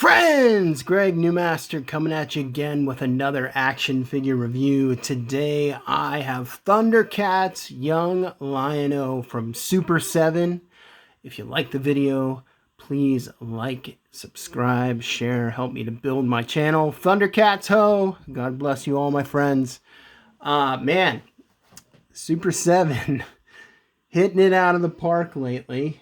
Friends, Greg Newmaster coming at you again with another action figure review. Today I have Thundercats Young LION-O from Super7. If you like the video, please like, subscribe, share, help me to build my channel. Thundercats ho! God bless you all, my friends. Man, Super7 hitting it out of the park lately.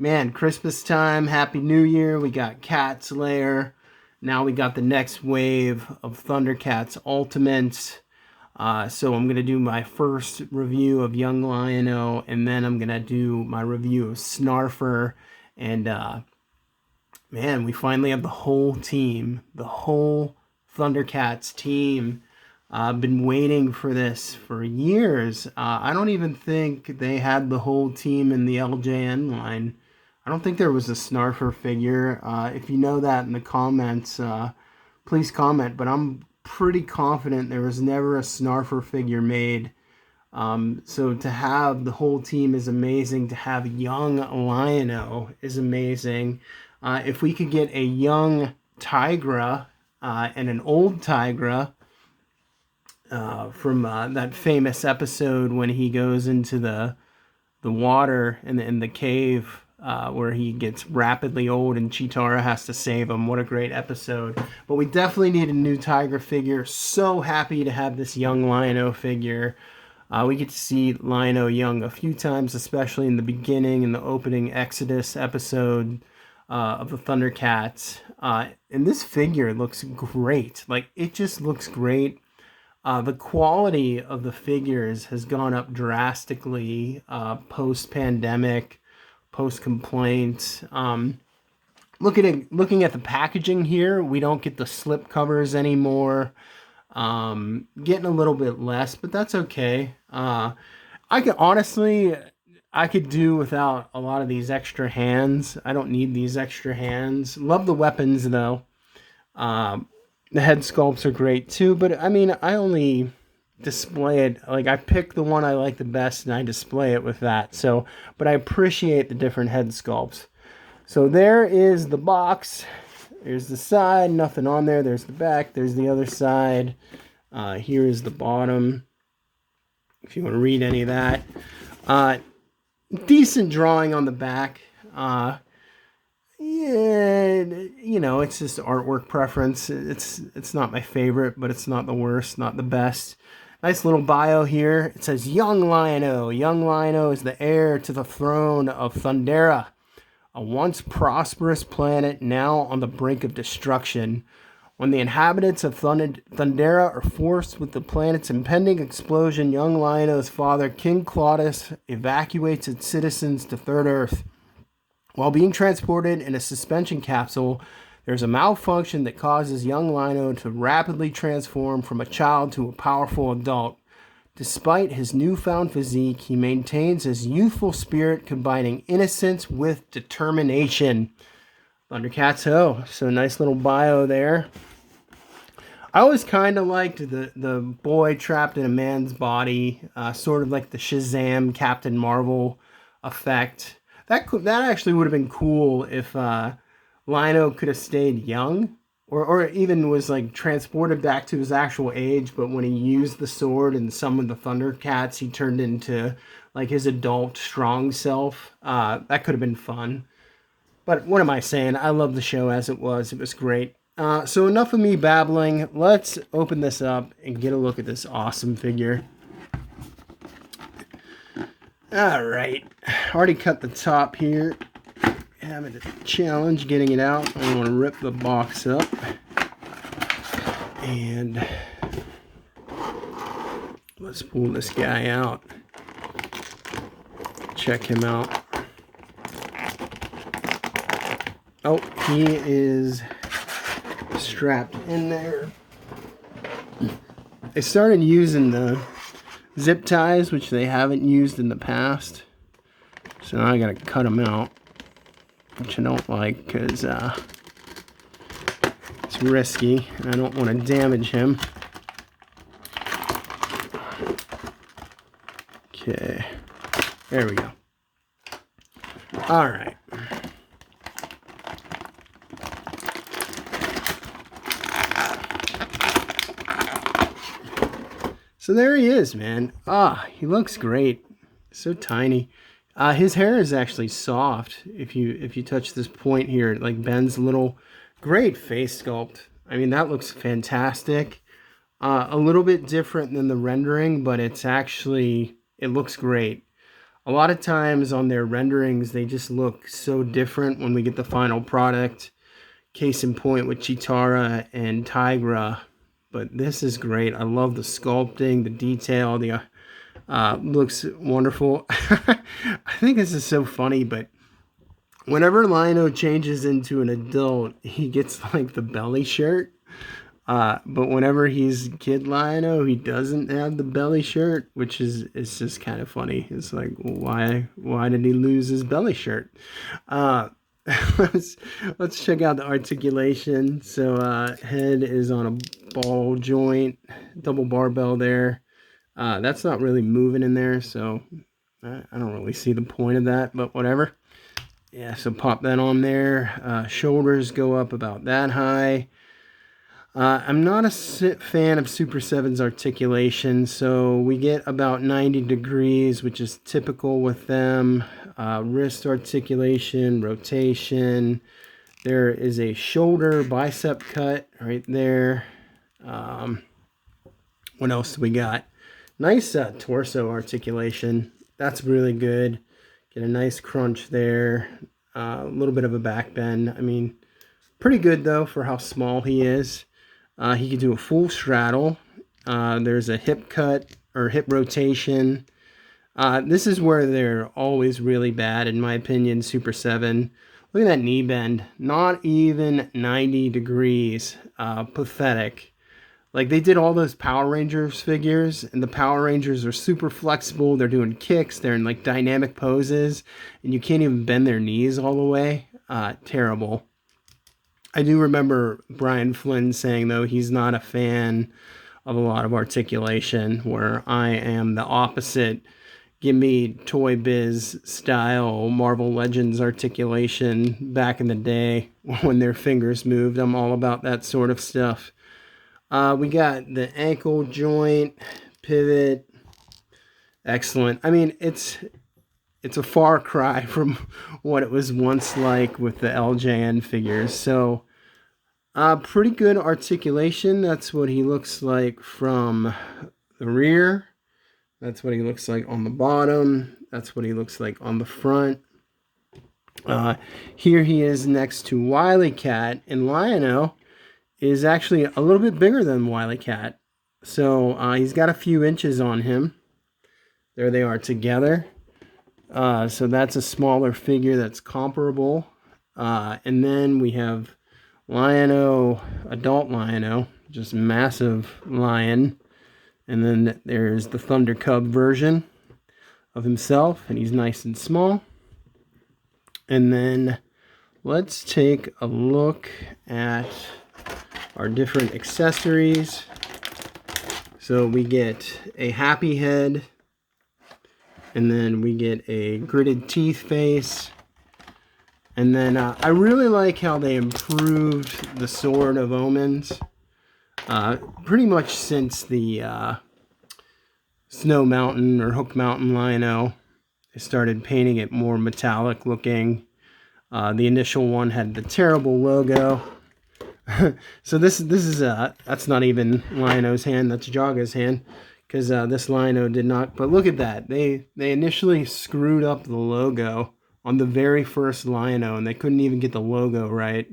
Man, Christmas time, Happy New Year. We got Cat's Lair. Now we got the next wave of Thundercats Ultimates. So I'm going to do my first review of Young LION-O, and then I'm going to do my review of Snarfer. And, man, we finally have the whole team, the whole Thundercats team. I've been waiting for this for years. I don't even think they had the whole team in the LJN line. I don't think there was a Snarfer figure. If you know that in the comments, please comment. But I'm pretty confident there was never a Snarfer figure made. So to have the whole team is amazing. To have Young LION-O is amazing. If we could get a young Tigra and an old Tigra from that famous episode when he goes into the water in the cave, where he gets rapidly old and Cheetara has to save him. What a great episode. But we definitely need a new Tigra figure. So happy to have this Young LION-O figure. We get to see LION-O young a few times, especially in the beginning, in the opening Exodus episode of the Thundercats. And this figure looks great. Like, it just looks great. The quality of the figures has gone up drastically post-pandemic, post-complaints. Looking at the packaging here, we don't get the slip covers anymore. Getting a little bit less, but that's okay. I could do without a lot of these extra hands. I don't need these extra hands. Love the weapons though. The head sculpts are great too, but I mean, I only display it, like I pick the one I like the best and I display it with that. So, but I appreciate the different head sculpts. So there is the box. There's the side, nothing on there. There's the back. There's the other side. Here is the bottom, if you want to read any of that. Decent drawing on the back. Yeah, you know, it's just artwork preference. It's not my favorite, but it's not the worst, not the best. Nice little bio here. It says, Young LION-O. Young LION-O is the heir to the throne of Thundera, a once prosperous planet now on the brink of destruction. When the inhabitants of Thundera are forced with the planet's impending explosion, Young LION-O's father, King Claudius, evacuates its citizens to Third Earth. While being transported in a suspension capsule, there's a malfunction that causes Young LION-O to rapidly transform from a child to a powerful adult. Despite his newfound physique, he maintains his youthful spirit, combining innocence with determination. Thundercats ho! So nice little bio there. I always kind of liked the boy trapped in a man's body, sort of like the Shazam Captain Marvel effect. That actually would have been cool if LION-O could have stayed young, or even was like transported back to his actual age, but when he used the sword and summoned the Thundercats, he turned into like his adult strong self. That could have been fun. But what am I saying? I love the show as it was. It was great. So enough of me babbling. Let's open this up and get a look at this awesome figure. All right, already cut the top here. Having a challenge getting it out. I want to rip the box up. And let's pull this guy out. Check him out. Oh, he is strapped in there. I started using the zip ties, which they haven't used in the past. So now I gotta cut them out, which I don't like because it's risky and I don't want to damage him. Okay, there we go. All right. So there he is, man. Ah, he looks great. So tiny. His hair is actually soft. If you touch this point here, it like bends a little. Great face sculpt. I mean, that looks fantastic. A little bit different than the rendering, but it looks great. A lot of times on their renderings, they just look so different when we get the final product. Case in point with Chitara and Tigra. But this is great. I love the sculpting, the detail, the looks wonderful. I think this is so funny, but whenever Lion-O changes into an adult, he gets like the belly shirt. But whenever he's Kid Lion-O, he doesn't have the belly shirt, which is it's just kind of funny. It's like, why did he lose his belly shirt? Let's check out the articulation. So head is on a ball joint, double barbell there. That's not really moving in there, so I don't really see the point of that, but whatever. Yeah, so pop that on there. Shoulders go up about that high. I'm not a fan of Super7's articulation, so we get about 90 degrees, which is typical with them. Wrist articulation, rotation. There is a shoulder bicep cut right there. What else do we got? Nice torso articulation. That's really good. Get a nice crunch there. A little bit of a back bend. I mean, pretty good though for how small he is. He can do a full straddle. There's a hip cut or hip rotation. This is where they're always really bad, in my opinion, Super7. Look at that knee bend. Not even 90 degrees. Pathetic. Like, they did all those Power Rangers figures, and the Power Rangers are super flexible. They're doing kicks. They're in, like, dynamic poses, and you can't even bend their knees all the way. Terrible. I do remember Brian Flynn saying, though, he's not a fan of a lot of articulation, where I am the opposite. Give me Toy Biz style Marvel Legends articulation back in the day when their fingers moved. I'm all about that sort of stuff. We got the ankle joint, pivot. Excellent. I mean, it's a far cry from what it was once like with the LJN figures. So, pretty good articulation. That's what he looks like from the rear. That's what he looks like on the bottom. That's what he looks like on the front. Here he is next to Wily Cat, and Lion-O is actually a little bit bigger than Wily Cat. So he's got a few inches on him. There they are together. So that's a smaller figure that's comparable. And then we have Lion-O, adult Lion-O, just massive lion. And then there's the Thunder Cub version of himself, and he's nice and small. And then let's take a look at our different accessories. So we get a happy head, and then we get a gritted teeth face. And then I really like how they improved the Sword of Omens. Pretty much since the Snow Mountain or Hook Mountain Lion-O, they started painting it more metallic looking. The initial one had the terrible logo. So this is that's not even Lion-O's hand, that's Jaga's hand, because this Lion-O did not. But look at that, they initially screwed up the logo on the very first Lion-O, and they couldn't even get the logo right.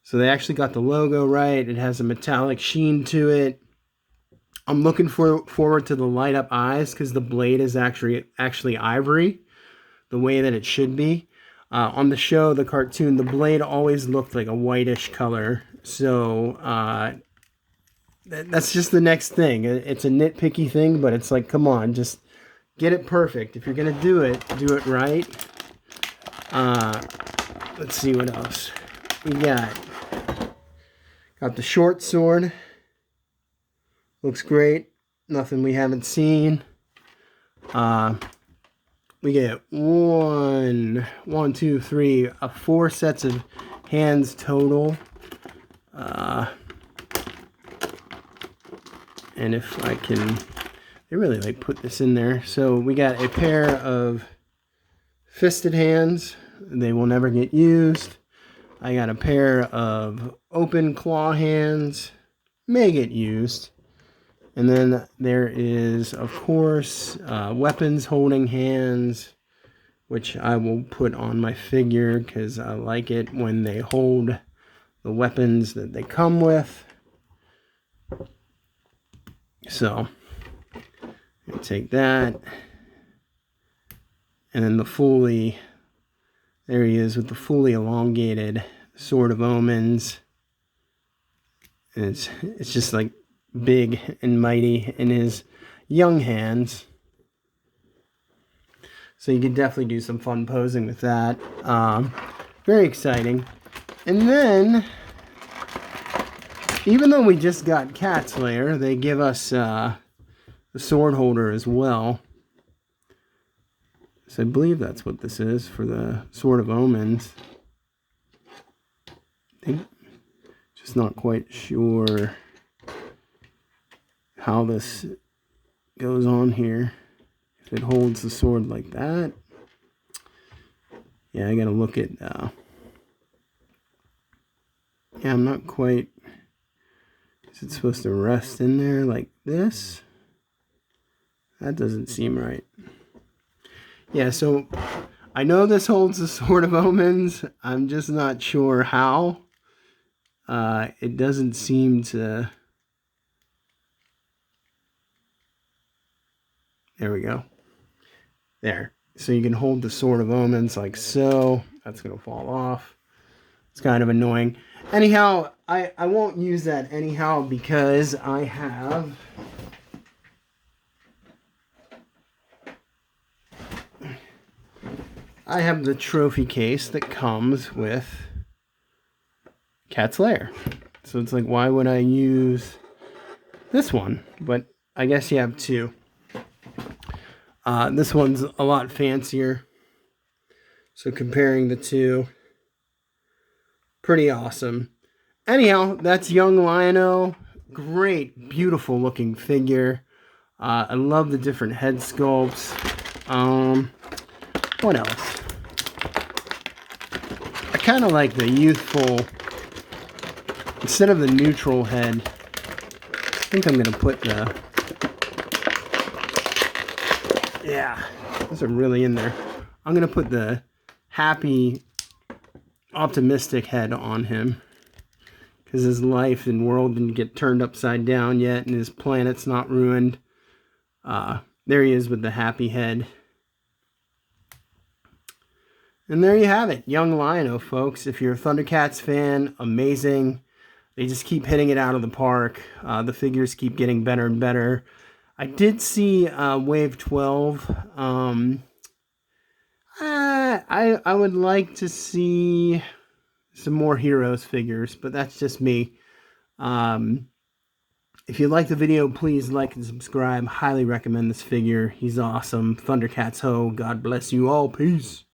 So they actually got the logo right. It has a metallic sheen to it. I'm looking forward to the light up eyes, because the blade is actually ivory, the way that it should be. On the show, the cartoon, the blade always looked like a whitish color. So that's just the next thing. It's a nitpicky thing, but it's like, come on, just get it perfect. If you're going to do it right. Let's see what else. We got the short sword. Looks great. Nothing we haven't seen. We get 4 sets of hands total. And if I can, they really like put this in there. So we got a pair of fisted hands. They will never get used. I got a pair of open claw hands. May get used. And then there is, of course, weapons holding hands, which I will put on my figure because I like it when they hold the weapons that they come with. So, I take that. And then the fully, there he is with the fully elongated Sword of Omens. And it's just like big and mighty in his young hands. So you can definitely do some fun posing with that. Very exciting. And then, even though we just got Cat's Lair, they give us the sword holder as well. So I believe that's what this is for the Sword of Omens. I think, just not quite sure how this goes on here. If it holds the sword like that. Yeah, I gotta look at, yeah, I'm not quite, is it supposed to rest in there like this? That doesn't seem right. Yeah, so I know this holds the Sword of Omens. I'm just not sure how. It doesn't seem to. There we go. There. So you can hold the Sword of Omens like so. That's going to fall off. It's kind of annoying. Anyhow, I won't use that anyhow because I have the trophy case that comes with Cat's Lair. So it's like, why would I use this one? But I guess you have two. This one's a lot fancier. So comparing the two, pretty awesome. Anyhow, that's Young LION-O. Great, beautiful looking figure. I love the different head sculpts. What else? I kind of like the youthful, instead of the neutral head, I think I'm going to put the, yeah, those are really in there. I'm going to put the happy, optimistic head on him. Because his life and world didn't get turned upside down yet, and his planet's not ruined. There he is with the happy head. And there you have it, Young LION-O, folks. If you're a Thundercats fan, amazing. They just keep hitting it out of the park. The figures keep getting better and better. I did see Wave 12. I would like to see some more Heroes figures, but that's just me. If you like the video, please like and subscribe. Highly recommend this figure. He's awesome. Thundercats ho. God bless you all. Peace.